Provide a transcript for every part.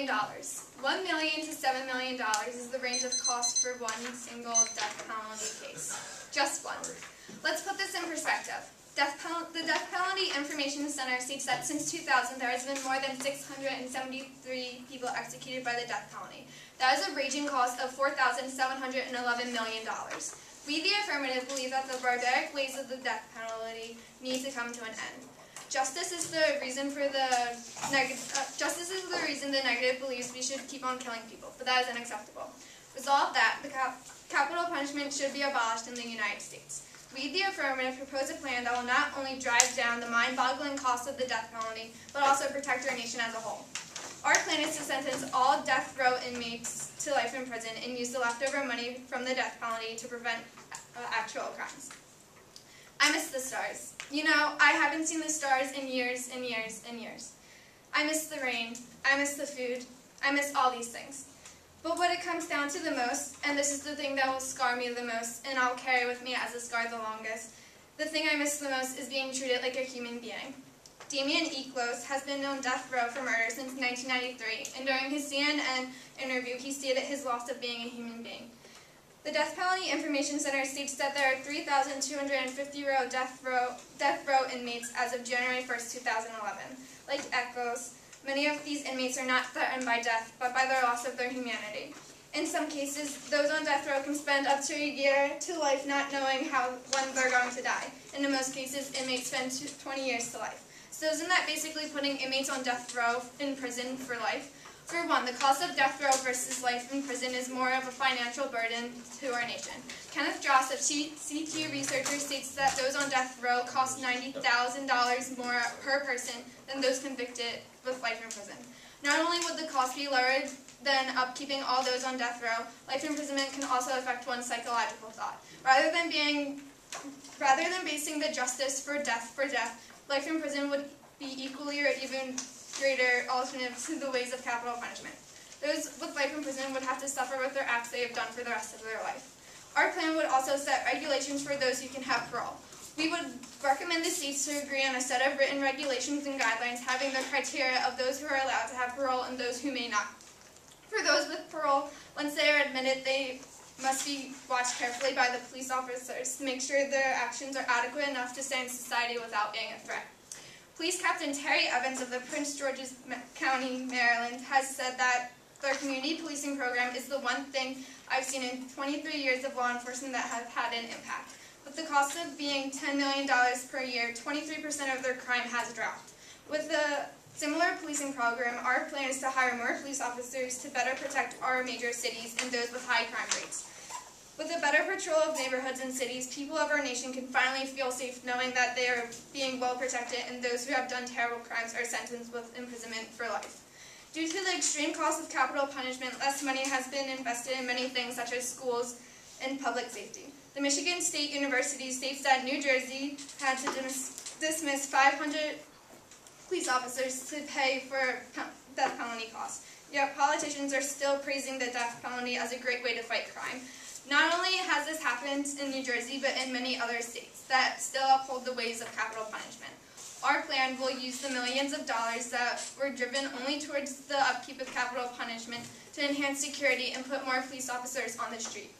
million. $1 million to $7 million is the range of cost for one single death penalty case. Just one. Let's put this in perspective. The Death Penalty Information Center states that since 2000 there has been more than 673 people executed by the death penalty. That is a raging cost of $4,711 million. We, the affirmative, believe that the barbaric ways of the death penalty need to come to an end. Justice is the reason the negative believes we should keep on killing people, but that is unacceptable. Resolve that the capital punishment should be abolished in the United States. We, the affirmative, propose a plan that will not only drive down the mind-boggling cost of the death penalty, but also protect our nation as a whole. Our plan is to sentence all death row inmates to life in prison and use the leftover money from the death penalty to prevent actual crimes. I miss the stars. You know, I haven't seen the stars in years and years and years. I miss the rain. I miss the food. I miss all these things. But what it comes down to the most, and this is the thing that will scar me the most, and I'll carry with me as a scar the longest, the thing I miss the most is being treated like a human being. Damian Eaklos has been on death row for murder since 1993, and during his CNN interview, he stated his loss of being a human being. The Death Penalty Information Center states that there are 3,250 death row inmates as of January 1st, 2011. Like Eaklos, many of these inmates are not threatened by death, but by the loss of their humanity. In some cases, those on death row can spend up to a year to life not knowing when they're going to die. And in most cases, inmates spend 20 years to life. So isn't that basically putting inmates on death row in prison for life? For one, the cost of death row versus life in prison is more of a financial burden to our nation. Kenneth Joss of CTU Researcher states that those on death row cost $90,000 more per person than those convicted with life in prison. Not only would the cost be lower than upkeeping all those on death row, life imprisonment can also affect one's psychological thought. Rather than basing the justice for death, life in prison would be equally or even greater alternative to the ways of capital punishment. Those with life in prison would have to suffer with their acts they have done for the rest of their life. Our plan would also set regulations for those who can have parole. We would recommend the states to agree on a set of written regulations and guidelines having the criteria of those who are allowed to have parole and those who may not. For those with parole, once they are admitted, they must be watched carefully by the police officers to make sure their actions are adequate enough to stay in society without being a threat. Police Captain Terry Evans of the Prince George's County, Maryland, has said that their community policing program is the one thing I've seen in 23 years of law enforcement that have had an impact. With the cost of being $10 million per year, 23% of their crime has dropped. With a similar policing program, our plan is to hire more police officers to better protect our major cities and those with high crime rates. With a better patrol of neighborhoods and cities, people of our nation can finally feel safe knowing that they are being well protected and those who have done terrible crimes are sentenced with imprisonment for life. Due to the extreme cost of capital punishment, less money has been invested in many things such as schools and public safety. The Michigan State University states that New Jersey had to dismiss 500 police officers to pay for death penalty costs. Yet politicians are still praising the death penalty as a great way to fight crime. Not only has this happened in New Jersey, but in many other states that still uphold the ways of capital punishment. Our plan will use the millions of dollars that were driven only towards the upkeep of capital punishment to enhance security and put more police officers on the street.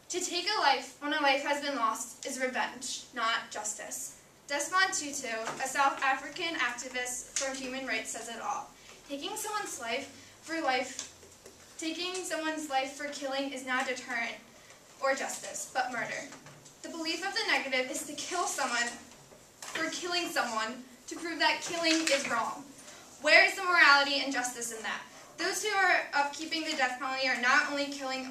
To take a life when a life has been lost is revenge, not justice. Desmond Tutu, a South African activist for human rights, says it all. Taking someone's life for killing is not a deterrent or justice, but murder. The belief of the negative is to kill someone for killing someone to prove that killing is wrong. Where is the morality and justice in that? Those who are upkeeping the death penalty are not only killing,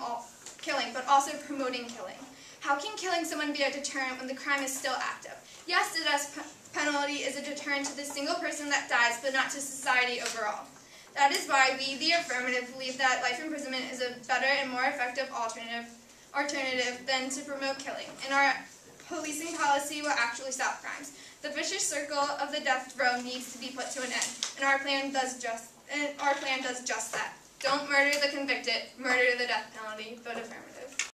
but also promoting killing. How can killing someone be a deterrent when the crime is still active? Yes, the death penalty is a deterrent to the single person that dies, but not to society overall. That is why we, the affirmative, believe that life imprisonment is a better and more effective alternative than to promote killing, and our policing policy will actually stop crimes. The vicious circle of the death row needs to be put to an end, and our plan does just that. Don't murder the convicted, murder the death penalty. Vote affirmative.